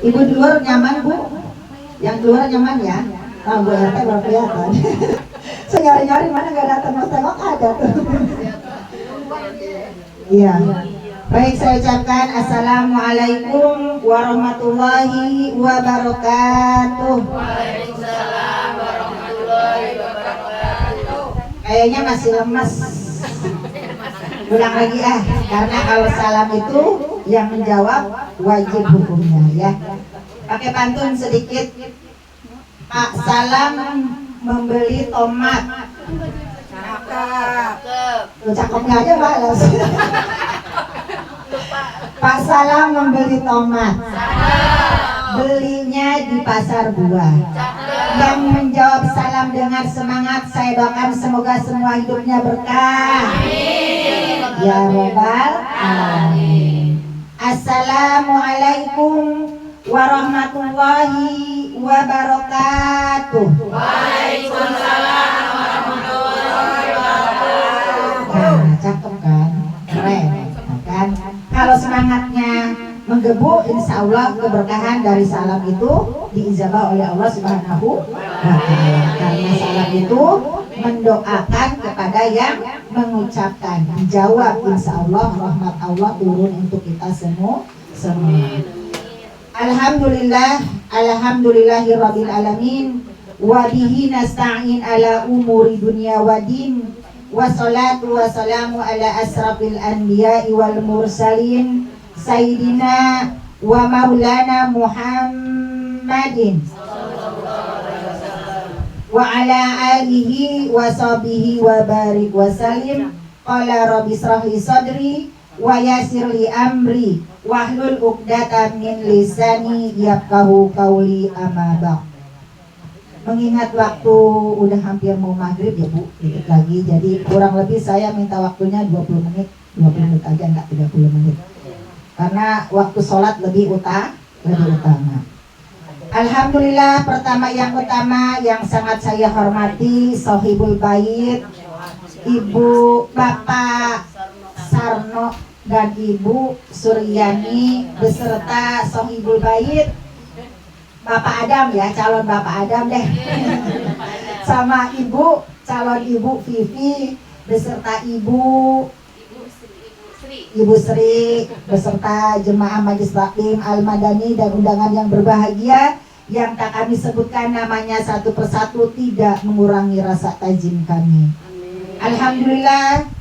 Ibu di luar nyaman Bu? Yang di luar nyaman ya? Nah Bu RT baru kelihatan. Saya nyari-nyari mana gak datang, mau tengok ada tuh. Iya. Baik, saya ucapkan Assalamualaikum warahmatullahi wabarakatuh. Waalaikumsalam warahmatullahi wabarakatuh. Kayaknya masih lemes. Ulang lagi karena kalau salam itu yang menjawab wajib hukumnya ya. Pakai pantun sedikit. Pak Salam membeli tomat. Cakepnya aja balas. Pak Salam membeli tomat. Belinya di pasar buah. Yang menjawab salam dengan semangat saya doakan semoga semua hidupnya berkah. Ya Rabbal Alamin. Assalamualaikum warahmatullahi wabarakatuh. Waalaikumsalam warahmatullahi wabarakatuh. Nah, cakep kan? Keren kan? Kalau semangatnya menggebu, insya Allah keberkahan dari salam itu diijabah oleh Allah Subhanahu wa Ta'ala. Karena salam itu mendoakan kepada yang mengucapkan, dijawab insya Allah rahmat Allah turun untuk kita semua. Alhamdulillah, alhamdulillahirabbil alamin, wa bihi nasta'in ala umuri dunya wa din, wassalatu wassalamu ala asrafil anbiya'i wal mursalin sayyidina wa maulana Muhammadin wa ala alihi wa sahbihi wa barik wa salim. Qala rabbi israh li sadri wa yassir li amri wahlul 'uqdatam min lisani yafqahu qawli amma ba'd. Mengingat waktu udah hampir mau maghrib ya Bu, dikit lagi, jadi kurang lebih saya minta waktunya 20 menit aja, enggak 30 menit karena waktu sholat lebih utama. Alhamdulillah, yang utama yang sangat saya hormati Sohibul Bait, Ibu Bapak Sarno dan Ibu Suryani beserta Sohibul Bait Bapak Adam ya, calon Bapak Adam deh. Sama Ibu, calon Ibu Vivi beserta Ibu Sri beserta jemaah Majelis Taklim Al-Madani dan undangan yang berbahagia yang tak kami sebutkan namanya satu persatu tidak mengurangi rasa tajim kami. Alhamdulillah,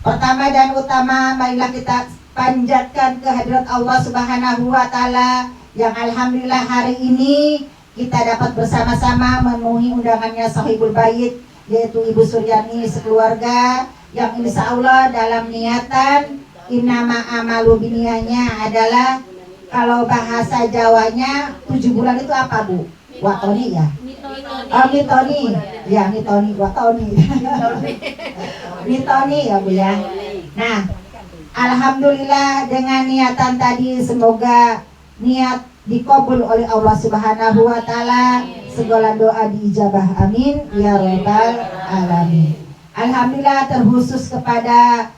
pertama dan utama marilah kita panjatkan kehadirat Allah Subhanahu wa Ta'ala yang alhamdulillah hari ini kita dapat bersama-sama memenuhi undangannya Sohibul Bait, yaitu Ibu Suryani sekeluarga, yang insya Allah dalam niatan innama amalu biniyahnya adalah, kalau bahasa Jawanya 7 bulan itu apa Bu? Watoni ya? Mitoni ya, mitoni, watoni. Mitoni ya Bu ya. Nah, alhamdulillah dengan niatan tadi semoga niat dikabul oleh Allah Subhanahu wa Ta'ala, segala doa diijabah, amin ya Rabbal Alamin. Alhamdulillah terkhusus kepada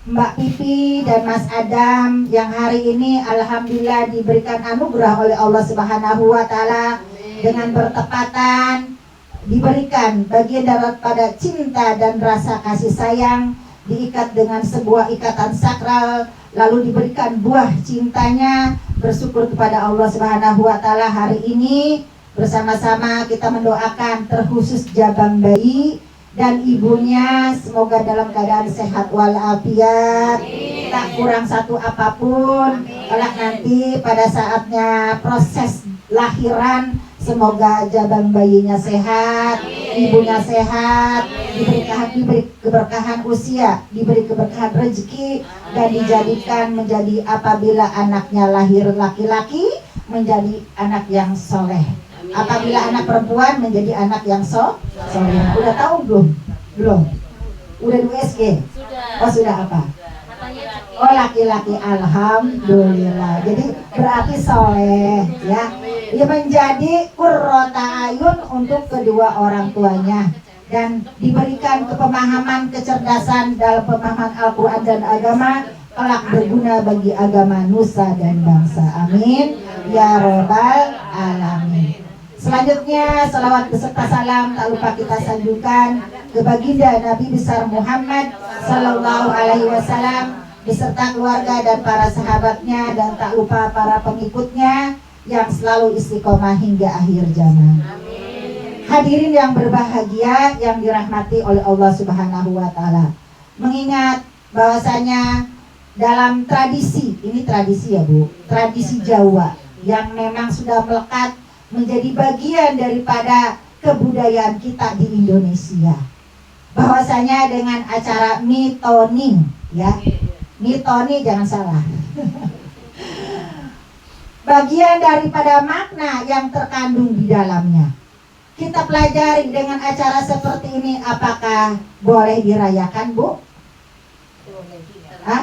Mbak Pipi dan Mas Adam yang hari ini alhamdulillah diberikan anugerah oleh Allah Subhanahu wa Ta'ala dengan bertepatan diberikan bagian daripada cinta dan rasa kasih sayang, diikat dengan sebuah ikatan sakral, lalu diberikan buah cintanya. Bersyukur kepada Allah Subhanahu wa Ta'ala hari ini bersama-sama kita mendoakan terkhusus jabang bayi dan ibunya semoga dalam keadaan sehat walafiat, tak kurang satu apapun. Kalau nanti pada saatnya proses lahiran semoga jabang bayinya sehat, ibunya sehat, diberi keberkahan usia, diberi keberkahan rezeki, dan dijadikan menjadi apabila anaknya lahir laki-laki menjadi anak yang soleh, apabila anak perempuan menjadi anak yang soleh. Udah tahu belum? Udah di USG? Oh sudah apa? Oh laki-laki, alhamdulillah. Jadi berarti soleh ya. Ia menjadi qurrata ayun untuk kedua orang tuanya dan diberikan kepemahaman, kecerdasan dalam pemahaman Al-Quran dan agama, kelak berguna bagi agama nusa dan bangsa. Amin ya robbal alamin. Selanjutnya salawat beserta salam tak lupa kita sanjungkan ke baginda Nabi besar Muhammad Sallallahu Alaihi Wasallam beserta keluarga dan para sahabatnya, dan tak lupa para pengikutnya yang selalu istiqomah hingga akhir zaman. Hadirin yang berbahagia yang dirahmati oleh Allah Subhanahu wa taala. Mengingat bahwasanya dalam tradisi, ini tradisi ya Bu, tradisi Jawa yang memang sudah melekat menjadi bagian daripada kebudayaan kita di Indonesia. Bahwasanya dengan acara mitoning, ya, mitoni jangan salah. Bagian daripada makna yang terkandung di dalamnya. Kita pelajari dengan acara seperti ini, apakah boleh dirayakan, Bu? Hah?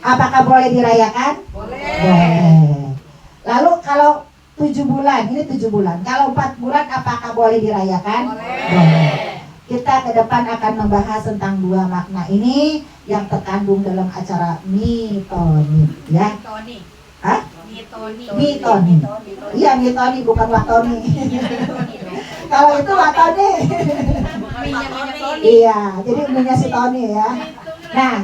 Apakah boleh dirayakan? Boleh. Lalu kalau 7 bulan, ini 7 bulan. Kalau 4 bulan apakah boleh dirayakan? Boleh. Kita ke depan akan membahas tentang 2 makna ini yang terkandung dalam acara mitoni, ya. Hah? Mitoni. Iya, mitoni bukan watoni. Kalau itu watoni. Iya, jadi minyak si Toni ya. Nah,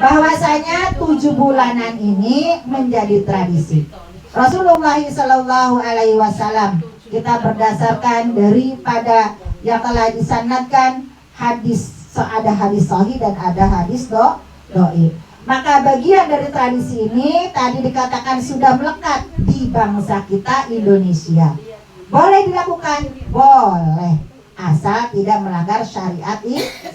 bahwasanya 7 bulanan ini menjadi tradisi. Rasulullah Sallallahu Alaihi Wasallam, kita berdasarkan daripada yang telah disanadkan hadis, ada hadis sahih dan ada hadis dhaif. Maka bagian dari tradisi ini tadi dikatakan sudah melekat di bangsa kita Indonesia. Boleh dilakukan? Boleh, asal tidak melanggar syariat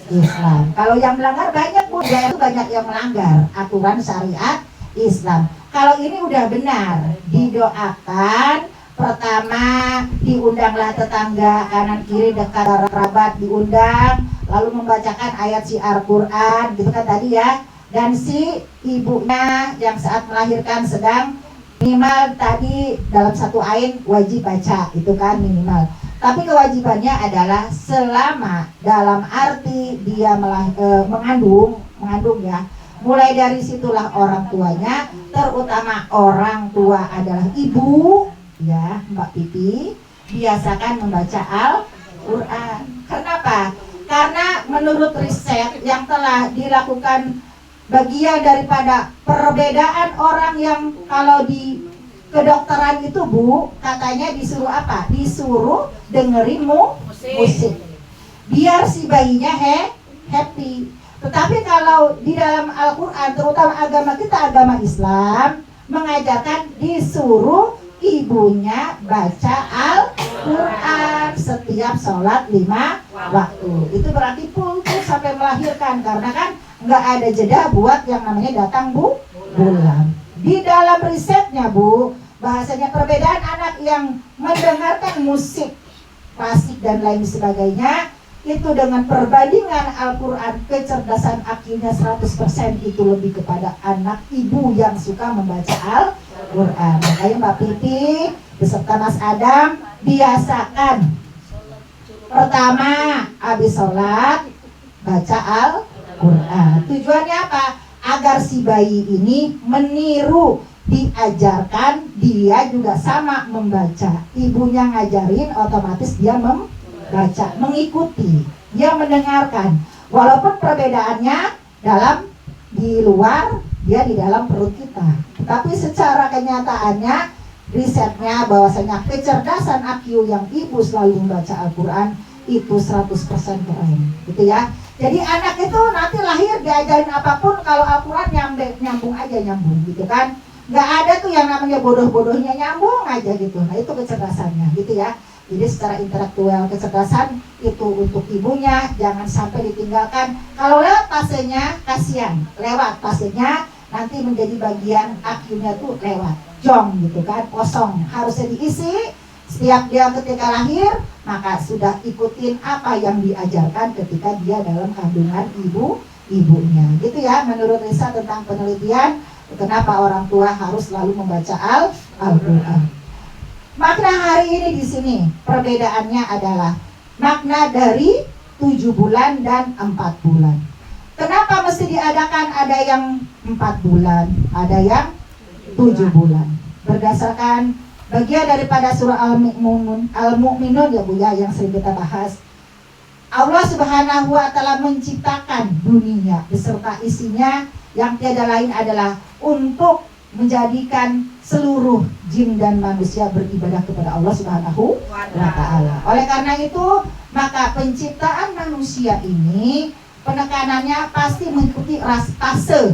Islam. Kalau yang melanggar banyak Bu, itu banyak yang melanggar aturan syariat Islam. Kalau ini udah benar, didoakan. Pertama, diundanglah tetangga, kanan kiri dekat kerabat diundang, lalu membacakan ayat syiar Quran, gitu kan tadi ya. Dan si ibunya yang saat melahirkan sedang, minimal tadi dalam 1 ayat wajib baca, itu kan minimal. Tapi kewajibannya adalah selama dalam arti dia mengandung ya. Mulai dari situlah orang tuanya, terutama orang tua adalah ibu, ya Mbak Pipi, biasakan membaca Al-Quran. Kenapa? Karena menurut riset yang telah dilakukan, bagian daripada perbedaan orang yang kalau di kedokteran itu Bu, katanya disuruh apa? Disuruh dengerin musik. Biar si bayinya happy. Tetapi kalau di dalam Al-Quran, terutama agama kita, agama Islam, mengajarkan disuruh ibunya baca Al-Quran setiap sholat 5 waktu. Itu berarti full sampai melahirkan, karena kan nggak ada jeda buat yang namanya datang bulan. Di dalam risetnya Bu, bahasanya perbedaan anak yang mendengarkan musik klasik dan lain sebagainya, itu dengan perbandingan Al-Quran, kecerdasan IQ-nya 100% itu lebih kepada anak ibu yang suka membaca Al-Quran. Makanya Mbak Pipi beserta Mas Adam biasakan pertama habis sholat baca Al-Quran. Tujuannya apa? Agar si bayi ini meniru, diajarkan dia juga sama membaca. Ibunya ngajarin, otomatis dia membaca, mengikuti, dia mendengarkan. Walaupun perbedaannya di luar, dia di dalam perut kita. Tapi secara kenyataannya, risetnya bahwasanya kecerdasan IQ yang ibu selalu membaca Al-Quran itu 100% keren, gitu ya. Jadi anak itu nanti lahir diajarin apapun, kalau Al-Quran nyambung aja gitu kan. Nggak ada tuh yang namanya bodoh-bodohnya, nyambung aja gitu. Nah itu kecerdasannya gitu ya. Jadi secara intelektual kecerdasan itu untuk ibunya jangan sampai ditinggalkan. Kalau lewat fasenya kasihan, lewat fasenya nanti menjadi bagian IQ-nya tuh lewat jong gitu kan, kosong, harusnya diisi. Setiap dia ketika lahir, maka sudah ikutin apa yang diajarkan ketika dia dalam kandungan ibunya. Gitu ya, menurut riset tentang penelitian, kenapa orang tua harus selalu membaca Al-Quran. Makna hari ini di sini, perbedaannya adalah makna dari 7 bulan dan 4 bulan. Kenapa mesti diadakan, ada yang 4 bulan, ada yang 7 bulan. Berdasarkan bagian daripada surah Al-Mu'minun ya Bu ya, yang sering kita bahas. Allah Subhanahu wa Ta'ala menciptakan dunia beserta isinya yang tiada lain adalah untuk menjadikan seluruh jin dan manusia beribadah kepada Allah Subhanahu wa Ta'ala. Oleh karena itu, maka penciptaan manusia ini penekanannya pasti mengikuti fase.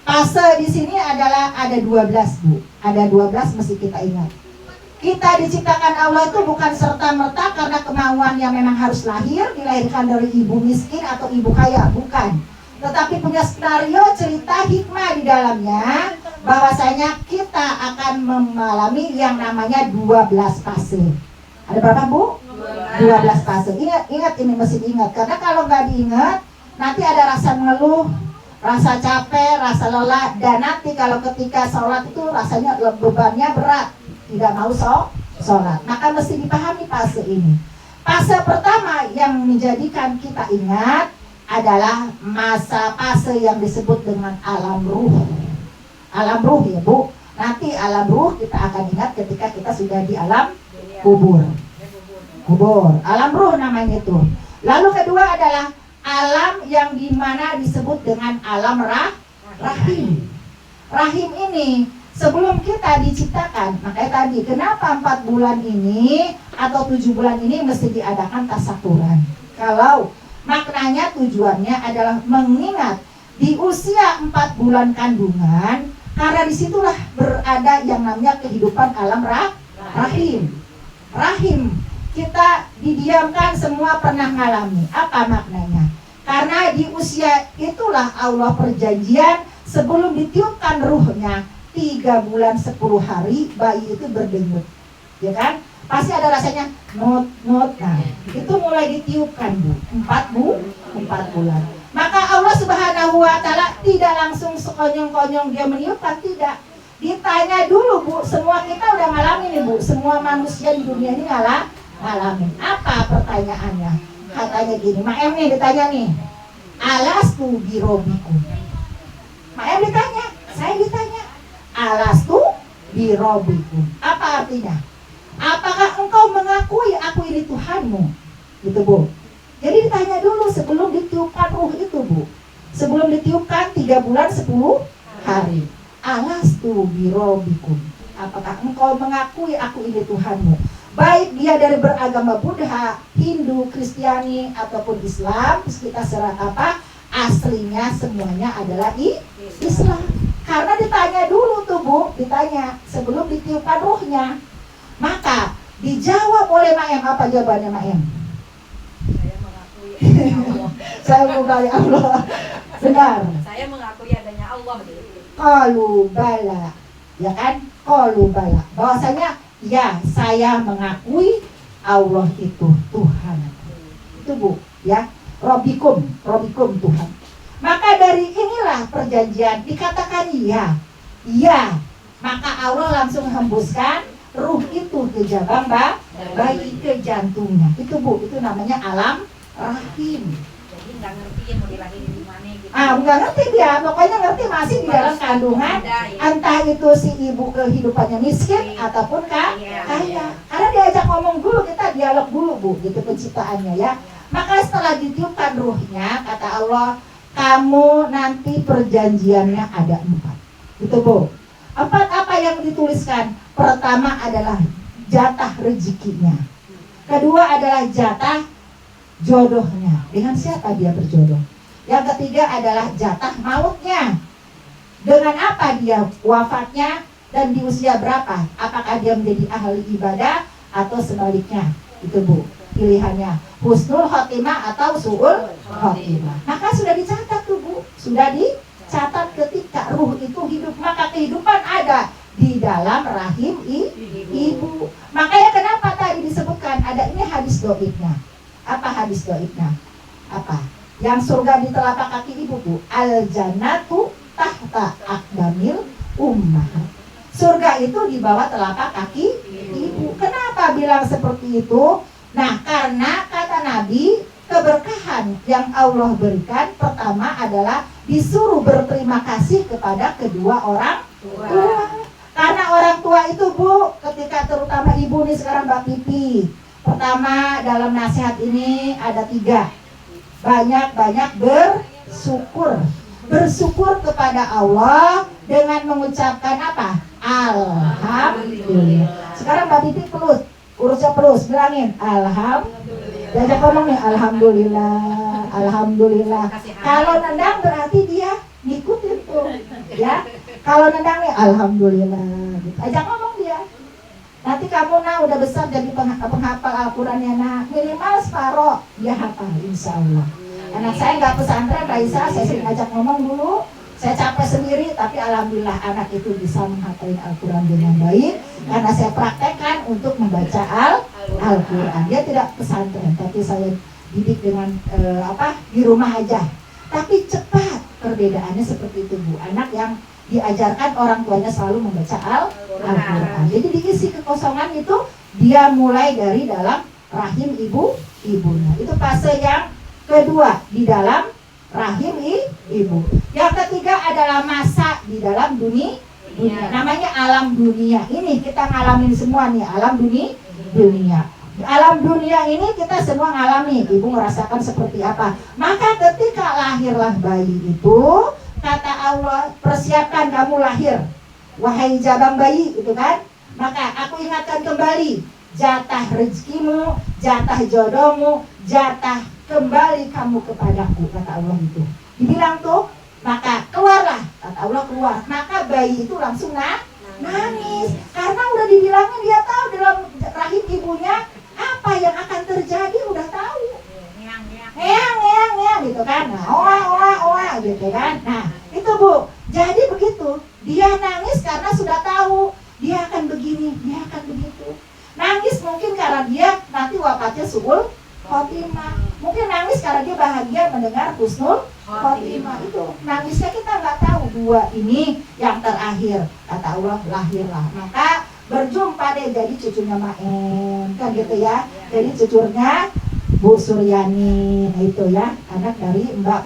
Fase di sini adalah ada 12 Bu. Ada 12 mesti kita ingat. Kita diciptakan Allah itu bukan serta-merta karena kemauan yang memang harus lahir, dilahirkan dari ibu miskin atau ibu kaya, bukan. Tetapi punya skenario, cerita, hikmah di dalamnya, bahwasanya kita akan mengalami yang namanya 12 fase. Ada berapa Bu? 12 fase. Ingat ini mesti diingat, karena kalau nggak diingat, nanti ada rasa ngeluh, rasa capek, rasa lelah, dan nanti kalau ketika sholat itu rasanya bebannya berat, tidak mau sholat. Maka mesti dipahami fase ini. Fase pertama yang menjadikan kita ingat adalah masa fase yang disebut dengan alam ruh. Alam ruh ya Bu. Nanti alam ruh kita akan ingat ketika kita sudah di alam kubur. Alam ruh namanya itu. Lalu kedua adalah alam yang dimana disebut dengan alam rahim. Rahim ini sebelum kita diciptakan, makanya tadi kenapa 4 bulan ini atau 7 bulan ini mesti diadakan tasyakuran. Kalau maknanya tujuannya adalah mengingat di usia 4 bulan kandungan, karena disitulah berada yang namanya kehidupan alam rahim. Rahim kita didiamkan, semua pernah mengalami. Apa maknanya? Karena di usia itulah Allah perjanjian sebelum ditiupkan ruhnya 3 bulan 10 hari bayi itu berdenyut, ya kan? Pasti ada rasanya not. Nah, itu mulai ditiupkan Bu, 4 bulan. Maka Allah Subhanahu wa Ta'ala tidak langsung sekonyong-konyong dia meniupkan, tidak. Ditanya dulu Bu, semua kita udah ngalamin nih Bu, semua manusia di dunia ini ngalamin. Apa pertanyaannya? Katanya gini, Mak Em nih ditanya nih, alastu birobikum. Mak Em ditanya, saya ditanya, alastu birobikum. Apa artinya? Apakah engkau mengakui aku ini Tuhanmu? Gitu Bu. Jadi ditanya dulu sebelum ditiupkan ruh itu Bu. Sebelum ditiupkan 3 bulan 10 hari. Alastu birobikum. Apakah engkau mengakui aku ini Tuhanmu? Baik dia dari beragama Buddha, Hindu, Kristiani ataupun Islam, terus kita serah apa? Aslinya semuanya adalah Islam. Karena ditanya dulu tuh Bu, ditanya sebelum ditiupkan ruhnya. Maka dijawab oleh Mak Em. Apa jawabannya Mak Em? Saya mengakui adanya Allah. Saya mengakui Allah. Benar. Saya mengakui adanya Allah. Qalu bala. Ya kan? Qalu bala. Bahwasanya ya, saya mengakui Allah itu Tuhan. Itu Bu, ya. Robikum Tuhan. Maka dari inilah perjanjian dikatakan iya. Iya. Maka Allah langsung hembuskan ruh itu ke jabang bayi, ke jantungnya. Itu Bu, itu namanya alam rahim. Jadi nggak ngertiin mau dilahirin di mana gitu. Nggak ngerti dia, pokoknya ngerti masih di dalam kandungan. Entah itu si ibu kehidupannya miskin ataupun kaya. Karena diajak ngomong dulu, kita dialog dulu Bu, gitu penciptaannya ya. Maka setelah ditiupkan ruhnya, kata Allah, kamu nanti perjanjiannya ada 4. Gitu Bu. 4 apa yang dituliskan? Pertama adalah jatah rezekinya. Kedua adalah jatah jodohnya. Dengan siapa dia berjodoh? Yang ketiga adalah jatah mautnya. Dengan apa dia wafatnya dan di usia berapa? Apakah dia menjadi ahli ibadah atau sebaliknya? Itu Bu, pilihannya husnul khotimah atau su'ul khotimah. Maka sudah dicatat tuh Bu, sudah dicatat ketika ruh itu hidup. Maka kehidupan ada di dalam rahim ibu. Makanya kenapa tadi disebutkan ada ini hadis doibnya. Apa hadis doibnya? Apa? Yang surga di telapak kaki ibu Bu. Al jannatu tahta aqdamil ummah. Surga itu di bawah telapak kaki ibu. Kenapa bilang seperti itu? Nah, karena kata Nabi, keberkahan keberkahan yang Allah berikan, pertama adalah disuruh berterima kasih kepada kedua orang tua. Karena orang tua itu Bu, ketika terutama ibu nih sekarang Mbak Pipi, pertama dalam nasihat ini ada 3. Banyak-banyak bersyukur. Bersyukur kepada Allah dengan mengucapkan apa? Alhamdulillah. Sekarang Mbak Pipi urusnya bilangin alhamdulillah. Diajak ngomong nih, alhamdulillah, alhamdulillah. Kalau nendang berarti dia ngikutin tuh, ya. Kalau nendang nih, alhamdulillah. Gitu. Ajak ngomong dia. Nanti kamu udah besar jadi penghafal Al-Qurannya minimal separoh dia hafal, insya Allah. Anak saya nggak pesantren, Raisa, saya sering ajak ngomong dulu. Saya capek sendiri, tapi alhamdulillah anak itu bisa menghafalin Al-Quran dengan baik karena saya praktekkan untuk membaca Al-Quran. Dia tidak pesantren, tapi saya didik dengan di rumah aja. Tapi cepat perbedaannya seperti itu Bu. Anak yang diajarkan orang tuanya selalu membaca Al-Quran. Jadi diisi kekosongan itu dia mulai dari dalam rahim ibunya. Itu fase yang kedua di dalam rahim ibu. Yang ketiga adalah masa di dalam dunia. Namanya alam dunia. Ini kita ngalamin semua nih, alam dunia. Alam dunia ini kita semua ngalami. Ibu merasakan seperti apa? Maka ketika lahirlah bayi itu, kata Allah, persiapkan kamu lahir, wahai jabang bayi, itu kan? Maka aku ingatkan kembali, jatah rezekimu, jatah jodohmu, jatah kembali kamu kepadaku, kata Allah itu. Dibilang tuh, maka keluarlah, kata Allah keluar. Maka bayi itu langsung nangis, karena udah dibilangin, dia tahu dalam rahim ibunya apa yang akan terjadi, udah tahu. Ngeang, gitu kan. Nah, oa, gitu kan. Nah, itu Bu. Jadi begitu. Dia nangis karena sudah tahu dia akan begini, dia akan begitu. Nangis mungkin karena dia nanti wafatnya suul khotimah. Mungkin nangis karena dia bahagia mendengar husnul khotimah. Itu nangisnya kita nggak tahu. 2 ini yang terakhir, kata Allah, lahirlah. Maka berjumpa deh jadi cucunya Maen, kan gitu ya. Jadi cucunya Bu Suryani, nah itu ya, anak dari Mbak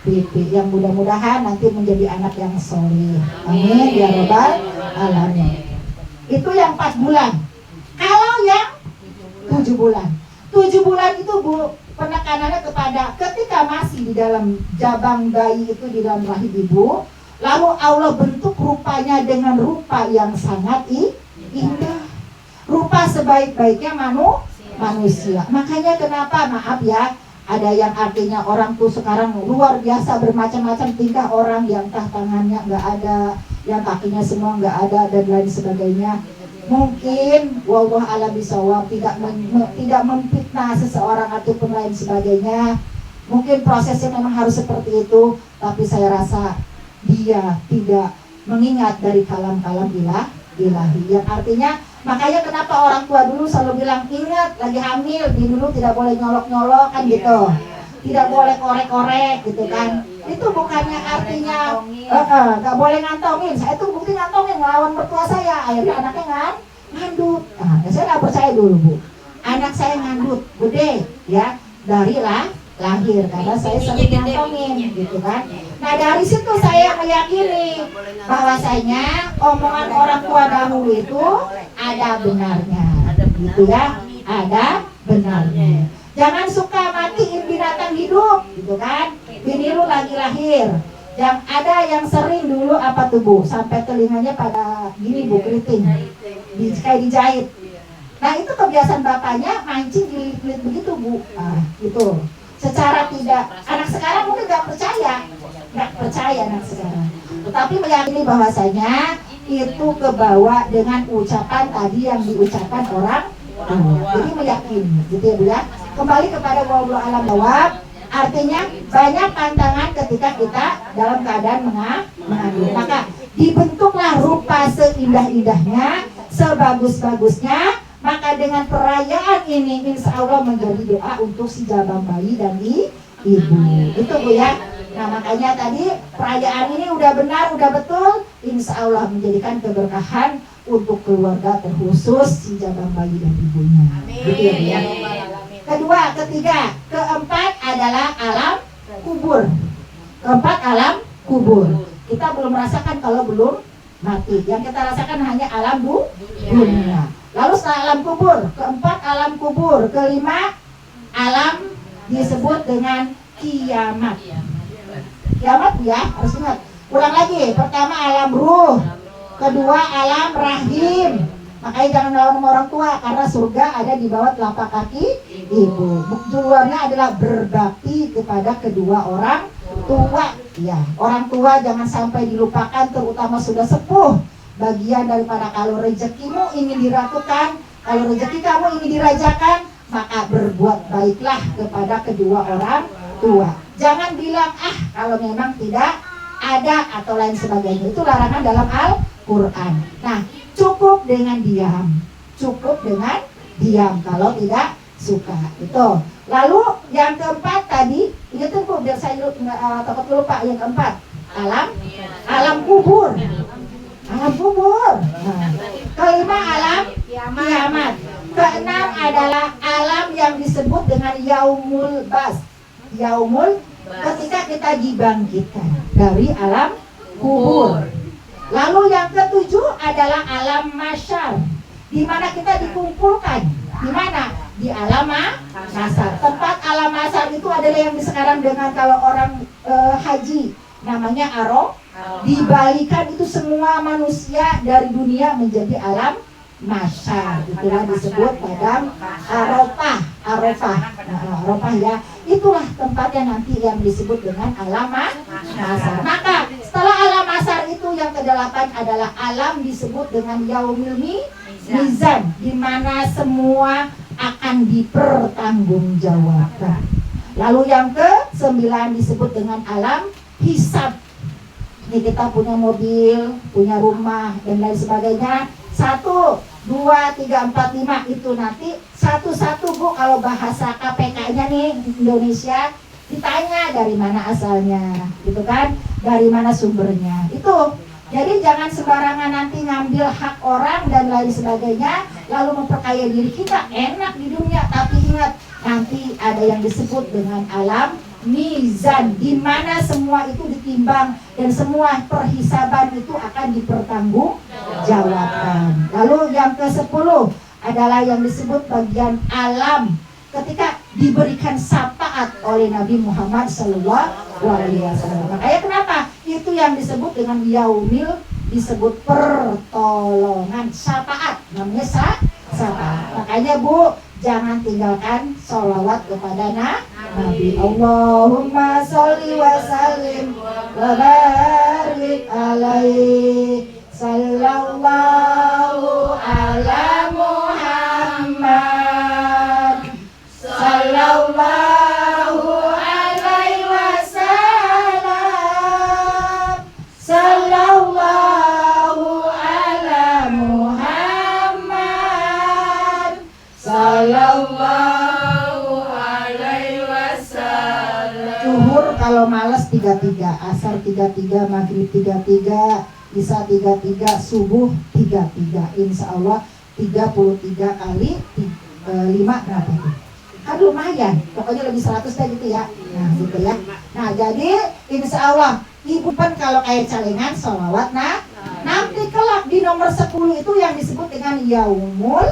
Pipi yang mudah-mudahan nanti menjadi anak yang soleh. Amin ya rabbal alamin. Itu yang 4 bulan. Kalau yang 7 bulan, 7 bulan itu Bu, penekanannya kepada ketika masih di dalam jabang bayi itu di dalam rahim ibu, lalu Allah bentuk rupanya dengan rupa yang sangat indah, rupa sebaik-baiknya manusia. Makanya kenapa, maaf ya, ada yang artinya orang tuh sekarang luar biasa bermacam-macam tingkah orang, yang tangannya nggak ada, yang kakinya semua nggak ada, dan lain sebagainya. Mungkin wallah alam bisawab, tidak memfitnah seseorang ataupun lain sebagainya. Mungkin prosesnya memang harus seperti itu, tapi saya rasa dia tidak mengingat dari kalam-kalam ilahi, yang artinya, makanya kenapa orang tua dulu selalu bilang, ingat lagi hamil, di dulu tidak boleh nyolok-nyolok kan gitu, tidak boleh korek-korek gitu kan. Itu bukannya artinya gak boleh ngantongin. Saya tuh bukti ngantongin ngelawan mertua saya, akhirnya anaknya ngandut. Nah, saya gak percaya dulu Bu, anak saya ngandut gede ya dari lahir, karena saya sering ngantongin gitu kan. Nah dari situ saya meyakini bahwasanya omongan orang tua dahulu itu ada benarnya, gitu ya, ada benarnya. Jangan suka matiin binatang hidup, gitu kan. Bini lu lagi lahir, yang ada yang sering dulu apa tuh Bu, sampai telinganya pada gini Bu, keriting, kayak dijahit. Nah itu kebiasaan bapaknya mancing dililit begitu Bu, nah gitu. Secara tidak, anak sekarang mungkin nggak percaya anak sekarang, tetapi meyakini bahwasanya itu kebawa dengan ucapan tadi yang diucapkan orang tua. Jadi meyakini, gitu ya Bu ya. Kembali kepada wallahu alam jawab, artinya banyak tantangan ketika kita dalam keadaan mengandung. Maka dibentuklah rupa seindah-indahnya, sebagus-bagusnya. Maka dengan perayaan ini insya Allah menjadi doa untuk si jabang bayi dan ibu. Itu Bu ya. Nah makanya tadi perayaan ini udah benar, udah betul, insya Allah menjadikan keberkahan untuk keluarga, terkhusus si jabang bayi dan ibunya. Gitu ya Bu ya. Kedua, ketiga, keempat adalah alam kubur. Keempat alam kubur. Kita belum merasakan kalau belum mati. Yang kita rasakan hanya alam dunia. Lalu setelah alam kubur, keempat alam kubur, kelima alam disebut dengan kiamat. Kiamat ya, harus ingat. Ulang lagi, pertama alam ruh, kedua alam rahim. Makanya jangan lawan sama orang tua, karena surga ada di bawah telapak kaki ibu. Tujuannya adalah berbakti kepada kedua orang tua. Ya, orang tua jangan sampai dilupakan, terutama sudah sepuh. Bagian daripada kalau rezekimu ingin diratukan, kalau rezeki kamu ingin dirajakan, maka berbuat baiklah kepada kedua orang tua. Jangan bilang kalau memang tidak ada atau lain sebagainya. Itu larangan dalam Al-Quran. Nah, cukup dengan diam. Cukup dengan diam kalau tidak suka. Itu. Lalu yang keempat tadi, ingetin Bu biar saya takut lupa. Yang keempat, alam kubur. Alam kubur. Nah, kelima alam kiamat. Keenam adalah alam yang disebut dengan yaumul bas. Yaumul, ketika kita dibangkitkan dari alam kubur. Lalu yang ketujuh adalah alam mahsyar, di mana kita dikumpulkan. Di mana? Di alam mahsyar. Tempat alam mahsyar itu adalah yang sekarang dengan kalau orang haji namanya Arafah. Dibalikan itu semua manusia dari dunia menjadi alam mahsyar. Itulah disebut padang Arafah. Arafah ya. Itulah tempatnya nanti yang disebut dengan alam mahsyar. Maka setelah alam mahsyar itu yang kedelapan adalah alam disebut dengan yaumil mizan, di mana semua akan dipertanggungjawabkan. Lalu yang ke-9 disebut dengan alam hisab. Ini kita punya mobil, punya rumah dan lain sebagainya. 1, 2, 3, 4, 5 itu nanti satu-satu Bu, kalau bahasa KPK-nya nih Indonesia ditanya dari mana asalnya, gitu kan? Dari mana sumbernya? Itu. Jadi jangan sembarangan nanti ngambil hak orang dan lain sebagainya, lalu memperkaya diri kita enak di dunia, tapi ingat nanti ada yang disebut dengan alam mizan, di mana semua itu ditimbang dan semua perhisaban itu akan dipertanggungjawabkan. Lalu yang ke-10 adalah yang disebut bagian alam ketika diberikan syafaat oleh Nabi Muhammad SAW. Makanya kenapa? Itu yang disebut dengan yaumil, disebut pertolongan, syafaat, namanya syafaat. Makanya Bu, jangan tinggalkan sholawat kepada Nabi. Allahumma sholli wa sallim wa barik alaihi sallallahu ala Muhammad sallallahu alaihi wasallam sallallahu ala Muhammad sallallahu alaihi wasallam. Zuhur kalau malas 33, asar 33, maghrib 33, isya 33, subuh 33. Insya Allah 33 kali 5 berapa itu? Kan lumayan, pokoknya lebih 100 deh gitu ya. Nah gitu ya. Nah jadi insya Allah ibu pun kalau kayak calengan sholawat nanti kelak di nomor 10 itu yang disebut dengan yaumul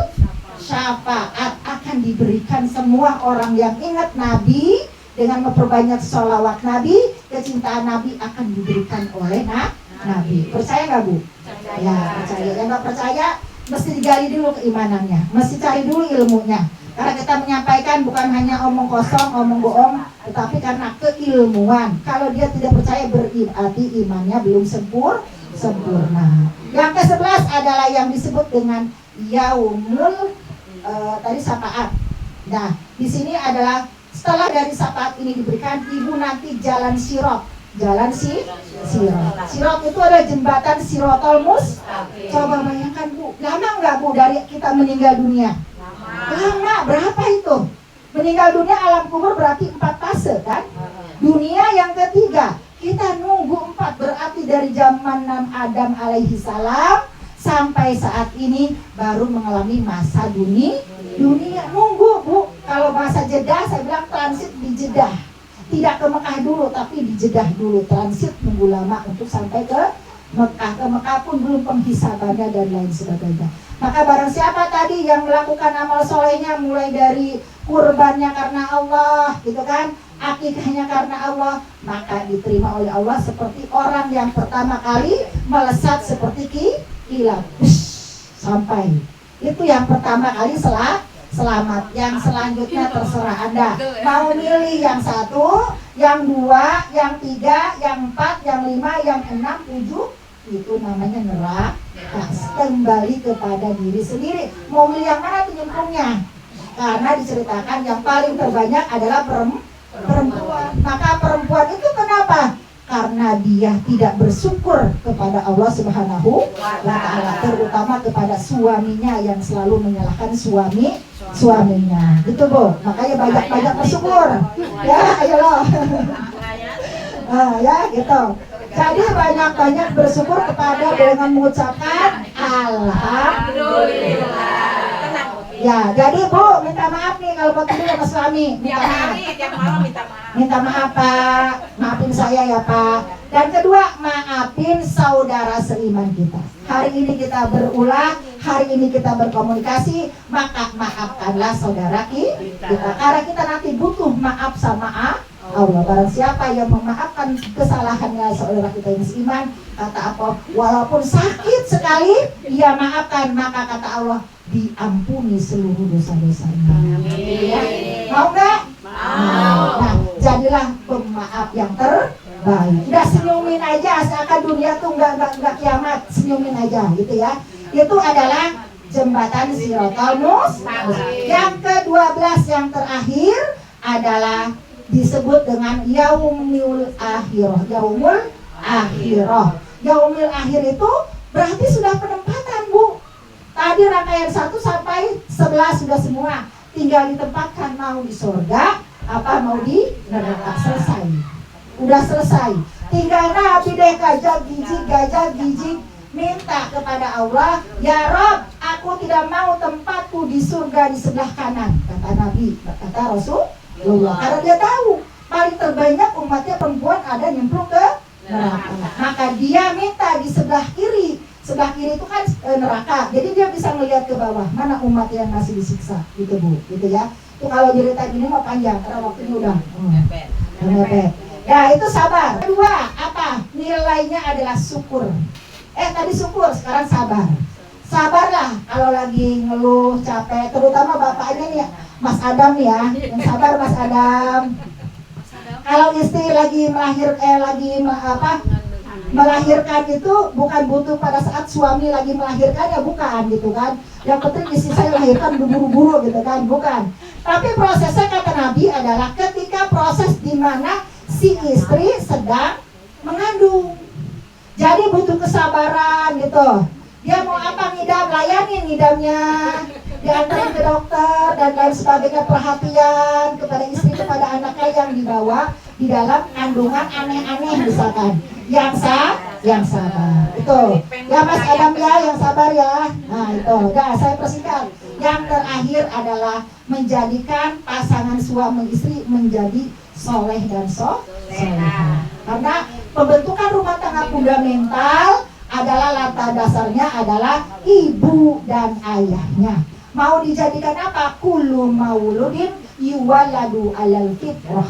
syafaat, akan diberikan semua orang yang ingat Nabi dengan memperbanyak sholawat Nabi, kecintaan Nabi akan diberikan oleh Nabi. Percaya nggak Bu? Ya percaya. Yang nggak percaya mesti digali dulu keimanannya, mesti cari dulu ilmunya. Karena kita menyampaikan bukan hanya omong kosong, omong bohong, tetapi karena keilmuan. Kalau dia tidak percaya berarti imannya belum sempurna. Yang ke-11 adalah yang disebut dengan yaumul tadi syafaat. Nah, di sini adalah setelah dari syafaat ini diberikan, ibu nanti jalan sirot. Jalan sirot. Sirot itu ada jembatan Sirotol Mustaqim. Coba bayangkan Bu, lama nggak Bu dari kita meninggal dunia? Lama, berapa itu? Meninggal dunia alam kubur berarti 4 fase kan? Dunia yang ketiga, kita nunggu 4, berarti dari zaman Adam alaihi salam sampai saat ini baru mengalami masa dunia. Nunggu Bu, kalau masa jeda saya bilang transit di Jeddah. tidak ke Mekah dulu, tapi di Jeddah dulu, transit nunggu lama untuk sampai ke Mekah. Ke Mekah pun belum penghisabannya dan lain sebagainya. Maka barang siapa tadi yang melakukan amal solehnya, mulai dari kurbannya karena Allah, gitu kan, akikahnya karena Allah, maka diterima oleh Allah seperti orang yang pertama kali melesat seperti kilat, sampai. Itu yang pertama kali selamat. Yang selanjutnya terserah Anda mau milih yang 1, yang 2, yang 3, yang 4, yang 5, yang 6, 7. Itu namanya neraka. Kembali kepada diri sendiri. Mau milih yang mana tuh nyemplungnya? Karena diceritakan yang paling terbanyak adalah perempuan. Maka perempuan itu kenapa? Karena dia tidak bersyukur kepada Allah Subhanahu wa Ta'ala, terutama kepada suaminya yang selalu menyalahkan suaminya. Gitu Bu. Makanya banyak-banyak bersyukur. Ya, ayo loh. Ya gitu. Jadi banyak-banyak bersyukur kepada dengan mengucapkan Alhamdulillah. Ya, jadi Bu minta maaf nih kalau ketemu sama suami. Tiap malam minta maaf. Minta maaf Pak, maafin saya ya Pak. Dan kedua, maafin saudara seiman kita. Hari ini kita berulah, hari ini kita berkomunikasi, maka maafkanlah saudara kita. Karena kita nanti butuh maaf sama Allah. Barang siapa yang memaafkan kesalahannya saudara kita yang seiman, kata apa? Walaupun sakit sekali, ia maafkan, maka kata Allah, diampuni seluruh dosa-dosanya. Ya. Mau nggak? Mau. Nah, jadilah pemaaf yang terbaik. Udah senyumin aja, seakan dunia tuh nggak kiamat, senyumin aja, gitu ya. Itu adalah jembatan Shiratal Mustaqim. Yang ke-12 yang terakhir adalah disebut dengan Yaumul Akhirah. Yaumul Akhirah. Yaumul Akhir itu berarti sudah penempatan Bu. Tadi rangkaian 1 sampai 11 sudah semua. Tinggal ditempatkan mau di surga, apa mau di neraka. Selesai. Udah selesai. Tinggal Nabi deh gajah gijig minta kepada Allah, ya Rob, aku tidak mau tempatku di surga di sebelah kanan, kata Nabi, kata Rasulullah. Karena dia tahu paling terbanyak umatnya perempuan ada nyemplung ke neraka. Maka dia minta di sebelah kiri. Sebelah kiri itu kan neraka, jadi dia bisa melihat ke bawah mana umat yang masih disiksa, gitu Bu, gitu ya. Itu kalau cerita ini mau panjang karena waktunya udah mepet. Ya itu sabar. Kedua apa? Nilainya adalah syukur. Tadi syukur, sekarang sabar. Sabarlah kalau lagi ngeluh, capek, terutama bapaknya nih, Mas Adam nih ya, yang sabar Mas Adam. Kalau istri lagi melahirkan itu bukan butuh pada saat suami lagi melahirkan, ya bukan gitu kan. Yang penting istri saya lahirkan buru-buru gitu kan, bukan. Tapi prosesnya kata Nabi adalah ketika proses di mana si istri sedang mengandung. Jadi butuh kesabaran gitu. Dia mau apa ngidam, layanin ngidamnya, diantarin ke dokter dan lain sebagainya, perhatian kepada istri, kepada anaknya yang dibawa di dalam kandungan aneh-aneh misalkan. Yang sabar. Itu. Ya Mas Adam ya, yang sabar ya. Nah itu. Udah saya persingkat. Yang terakhir adalah menjadikan pasangan suami istri menjadi soleh dan solehah. Karena pembentukan rumah tangga fundamental adalah latar dasarnya adalah ibu dan ayahnya. Mau dijadikan apa? Kullu mauludin yuwaladu alal fitrah.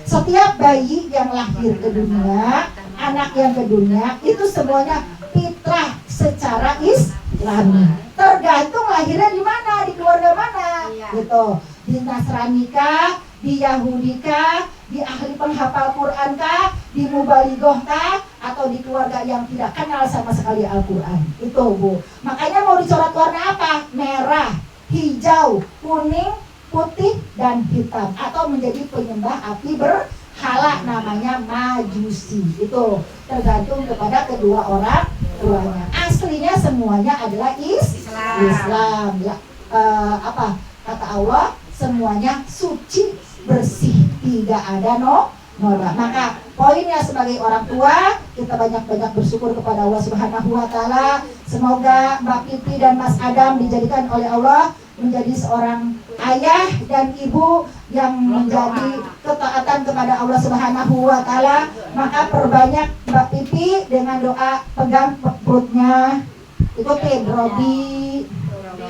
Setiap bayi yang lahir ke dunia, anak yang ke dunia, itu semuanya fitrah secara Islami. Tergantung lahirnya di mana, di keluarga mana, gitu. Di Nasrani kah, di Yahudi kah, di ahli penghafal Quran kah, di mubalighah kah, atau di keluarga yang tidak kenal sama sekali Al-Quran. Itu Bu. Makanya mau dicoret warna apa? Merah, hijau, kuning, putih, dan hitam. Atau menjadi penyembah api berhala, namanya Majusi. Itu tergantung kepada kedua orang tuanya. Aslinya semuanya adalah Islam. Ya, apa kata Allah? Semuanya suci, bersih, tidak ada noda. Maka poinnya sebagai orang tua, kita banyak-banyak bersyukur kepada Allah Subhanahu wa Ta'ala. Semoga Mbak Pipi dan Mas Adam dijadikan oleh Allah menjadi seorang ayah dan ibu yang menjadi ketaatan kepada Allah Subhanahu wa taala, maka perbanyak Mbak Pipi dengan doa, pegang perutnya. Ikutin Robi,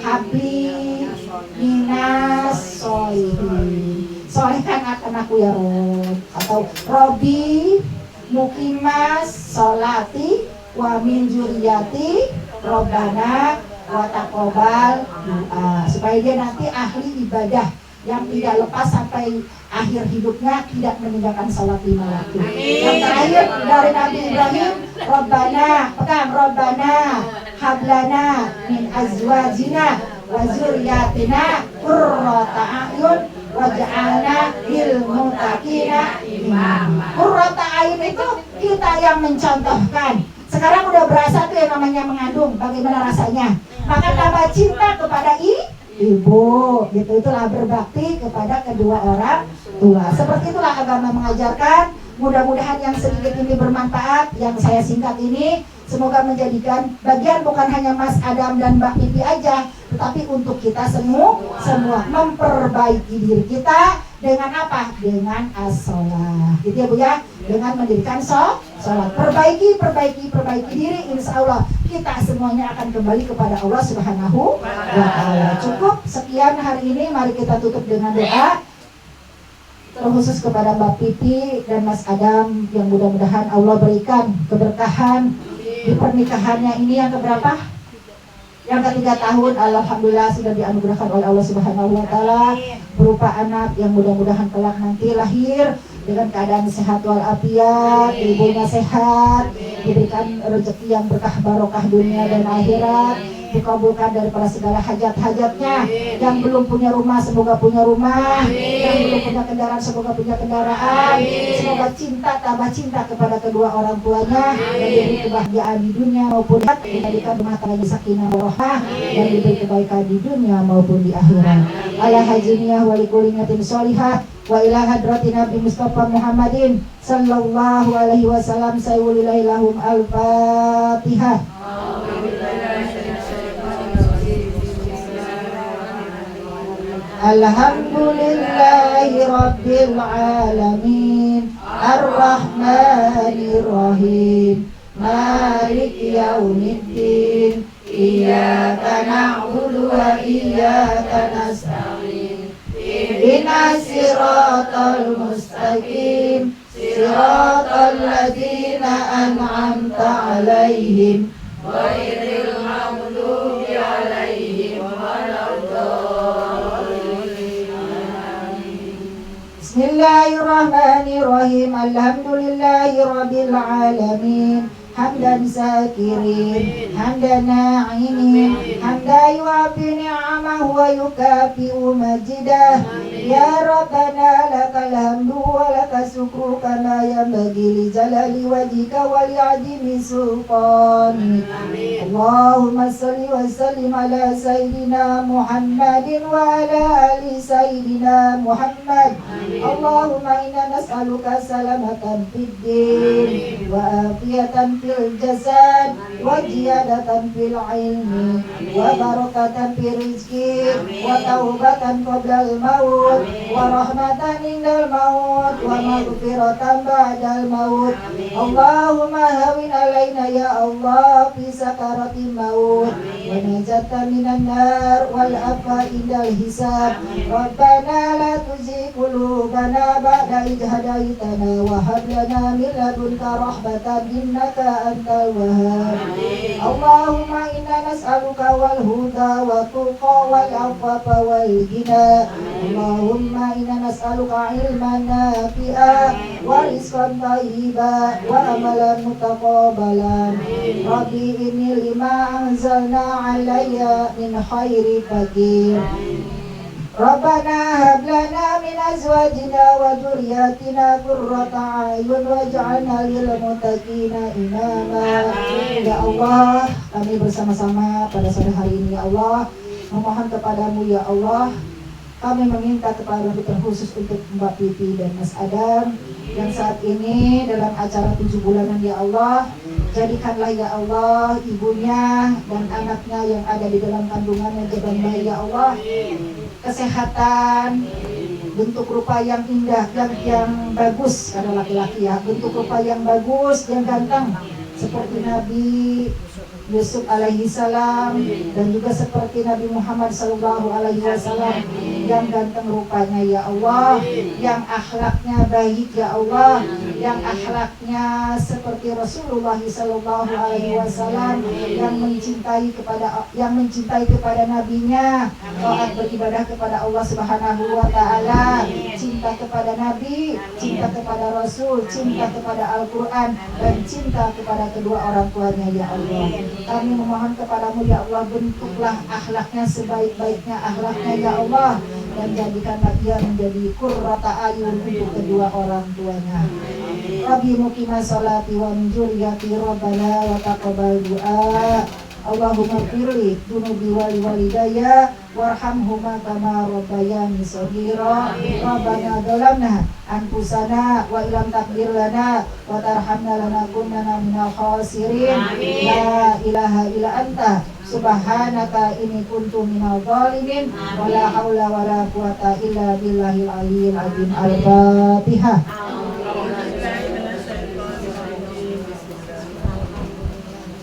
Habli, Minas, Solihin. Solehkan anakku ya Rob. Atau Robi, Mukimas, Solati, wa min juriyati, Robbana, wa taqobbal doa. Supaya dia nanti ahli ibadah yang tidak lepas sampai akhir hidupnya, tidak meninggalkan sholat 5 waktu. Yang terakhir dari Nabi Ibrahim, Robbana, pegang Robbana, hablana min azwajina wa zurriyatina qurrata a'yun waj'alna lil muttaqina imama. Qurrata a'yun itu kita yang mencontohkan. Sekarang udah berasa tuh yang namanya mengandung, bagaimana rasanya? Maka tambah cinta kepada ibu, gitu. Itulah berbakti kepada kedua orang tua. Seperti itulah agama mengajarkan. Mudah-mudahan yang sedikit ini bermanfaat, yang saya singkat ini semoga menjadikan bagian bukan hanya Mas Adam dan Mbak Pipi aja, tetapi untuk kita semua memperbaiki diri kita dengan apa? Dengan as-sholah, gitu ya Bu ya, dengan mendirikan sholat. Perbaiki diri, insya Allah kita semuanya akan kembali kepada Allah Subhanahu wa ta'ala. Cukup sekian hari ini, mari kita tutup dengan doa terkhusus kepada Mbak Pipi dan Mas Adam, yang mudah-mudahan Allah berikan keberkahan di pernikahannya ini yang keberapa? Yang ketiga tahun. Alhamdulillah sudah dianugerahkan oleh Allah Subhanahu wa ta'ala berupa anak yang mudah-mudahan kelak nanti lahir dengan keadaan sehat walafiat, ibunya sehat, diberikan rezeki yang berkah barokah dunia dan akhirat, dikabulkan daripada segala hajat-hajatnya. Yang belum punya rumah semoga punya rumah, yang belum punya kendaraan semoga punya kendaraan, semoga tambah cinta kepada kedua orang tuanya, dan diberi kebahagiaan di dunia maupun dijadikan rumah tangga sakinah warahmah, dan diberi kebaikan di dunia maupun di akhirat. Ala hajiniyah wa likulinatin sholihah wa ila hadratin Nabi Mustafa Muhammadin sallallahu alaihi wasallam sayyulillahi lahum al-fatihah. Alhamdulillahi Rabbil Alamin Ar-Rahmanir Rahim Maliki Yaumiddin Iyyaka na'budu wa iyyaka nasta'in Ihdinas siratal mustaqim Siratal ladzina an'amta 'alaihim ghairil maghdubi 'alaihim Bismillahirrahmanirrahim. Alhamdulillahi rabbil alamin. Hamdan sakirin, hamdan na'imin, hamdan yuafi ni'amahu wa yukafi'u majidah. Ya Rabbana lakal hamdu wa lakas syukru kama yanbaghi li jalali wajhika wa li 'azimi sultanik. Allahumma shalli wa sallim ala sayyidina Muhammadin wa ala ali sayyidina Muhammad. Allahumma inna nas'aluka salamatan fid din wa afiyatan fil jasad wa ziyadatan fil ilmi wa barakatan fil rizqi wa taubatan qablal maut wa rahmatan indal maut wa maghfiratan ba'dal maut. Allahumma hawin alaina ya Allah fi sakaratil maut wa najatan minan nar wal afa indal hisab. Rabbana la tuzigh qulubana ba'da idh hadaitana wa hab lana min ladunka rahmatan innaka antal wahhab. Allahumma inna nas'aluka wal huda wa tuqa wal afafa wal ghina. Allahumma inna nas'aluka ilman nafi'a wa rizqan thayyiban wa amalan mutaqabbalan. Rabbi inni lima anzalna 'alayya min khairi faqir. Rabbana hab lana min azwajina wa dzurriyyatina qurrata a'yun waj'alna lil muttaqina imama. Ya Allah, kami bersama-sama pada sore hari ini ya Allah memohon kepadamu ya Allah. Kami meminta kepada terkhusus untuk Mbak Pipi dan Mas Adam yang saat ini dalam acara 7 bulanan ya Allah. Jadikanlah ya Allah ibunya dan anaknya yang ada di dalam kandungannya jalan bayi ya Allah, kesehatan bentuk rupa yang indah, yang bagus, karena laki-laki ya, bentuk rupa yang bagus, yang ganteng, seperti Nabi Yusuf alaihi salam, dan juga seperti Nabi Muhammad sallallahu alaihi wasallam, yang ganteng rupanya ya Allah, yang akhlaknya baik ya Allah, yang akhlaknya seperti Rasulullah sallallahu alaihi wasallam, yang mencintai kepada nabinya, taat beribadah kepada Allah Subhanahu wa taala, cinta kepada nabi, cinta kepada rasul, cinta kepada Al-Qur'an, dan cinta kepada kedua orang tuanya ya Allah. Kami memohon kepadamu ya Allah, bentuklah akhlaknya sebaik-baiknya akhlaknya ya Allah, dan jadikanlah dia menjadi qurrata ayun untuk kedua orang tuanya. Rabbi muqima sholati wa min dzurriyyati rabbana wa taqabbal du'a. Allahumma firli dunubi wali walidayya warhamhuma kama rabbayani shaghira. Rabbana dzalamna anfusana wa illam taghfir lana wa tarhamna lanakunanna minal khasirin. La ilaha illa anta subhanaka inni kuntu minadh dhalimin. Wa la haula wa la quwata illa billahil aliyyil azim. Al-Fatihah.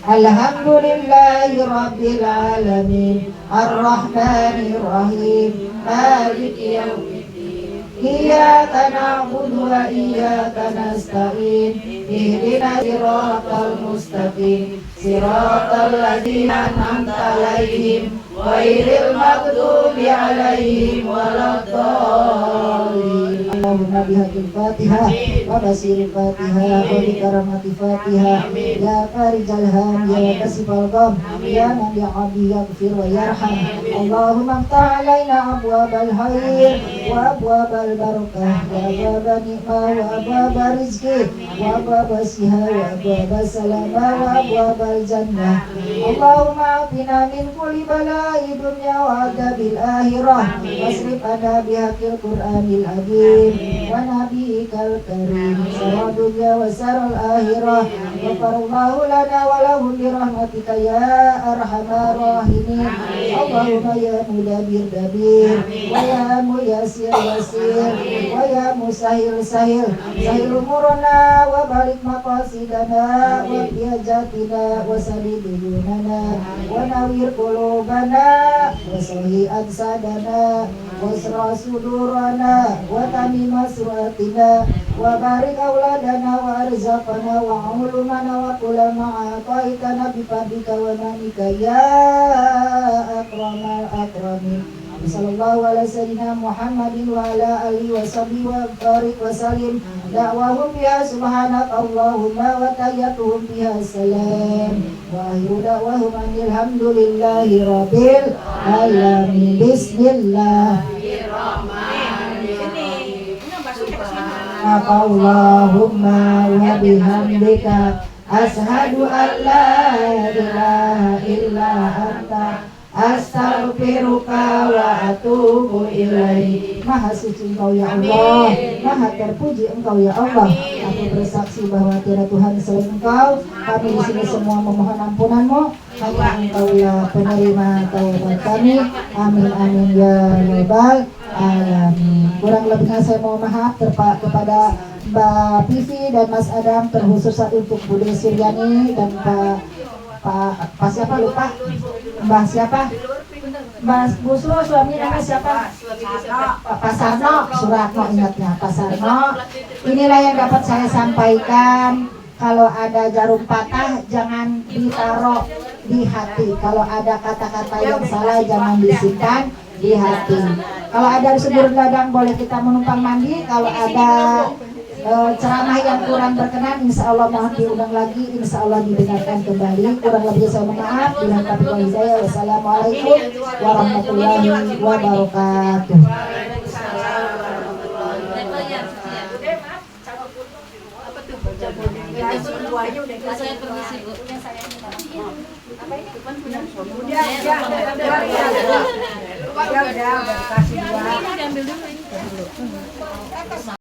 Alhamdulillahi rabbil alamin, arrahmanir rahim, maliki yaumiddin. Iyyaka na'budu wa iyyaka nasta'in. Ihdinas siratal mustaqim, siratal ladzina an'amta 'alaihim ghairil maghdubi 'alaihim waladdallin. Allahumma bihaqil Fatihah wa basiril Fatihah wa bikaramati Fatihah. Ya farijal ham, ya kasifal gham, ya man ya'abi yaghfir wa yarham. Allahumma aftah alaina abwabal khair wa abwabal barakah, wa abwabal nikmah wa abwabal rizki, wa abwabal siha wa abwabal salama wa abwabal jannah. Allahumma atina min kulli bala'i dunya wa adabil akhirah, wasrif anna bihaqil Qur'anil azim wa nabiyikal karim syarra dunya wa syarral akhirah. Ghafarallahu lana wa lahum birahmatika ya arhamar rahimin. Allahumma ya mudabbir dabbir, wa ya muyassir yassir, wa ya musahil sahil, sahil umurana wa balik maqasidana wa biajatina wa sadidunana wa nawir qulubana wa sahih adsadana wa sra sudurana wa tamim masratina wa barik auladana wa arzaqana wa ulumana wa kulama ataitana bifadlika wa manika ya akramal akramin. Sallallahu alaihi sayyidina Muhammadin wa ala alihi wa sahbihi wa barik wa salim. Da'wahum biha subhanaka Allahumma wa tayyatuhum biha salam. Wa akhiru da'wahum alhamdulillahi rabbil alamin. Bismillahirrahmanirrahim. Allahumma wa bihamdika ashhadu an la ilaha illa anta astaghfiruka wa atubu ilaih. Maha suci Engkau ya Allah, maha terpuji Engkau ya Allah. Aku bersaksi bahwa tiada Tuhan selain Engkau. Kami di sini semua memohon ampunan-Mu. Hanya Engkaulah penerima taubat kami. Amin amin ya rabbal alamin. Kurang lebihnya saya mohon maaf kepada Mbak Pivi dan Mas Adam, terkhusus untuk Bude Suryani dan Pak siapa lupa? Mbah siapa? Mbah Busro, suami nama siapa? Pak Sarno, Suratno ingatnya, Pak Sarno. Inilah yang dapat saya sampaikan. Kalau ada jarum patah jangan ditaruh di hati. Kalau ada kata-kata yang salah jangan disimpan di hati. Kalau ada subur ladang boleh kita menumpang mandi. Kalau ada ceramah yang kurang berkenan, insya Allah mohon diundang lagi, insya Allah didengarkan kembali. Kurang lebih saya mohon maaf. Bila taufiq wal hidayah. Wassalamualaikum warahmatullahi wabarakatuh. Udah, kasih dua.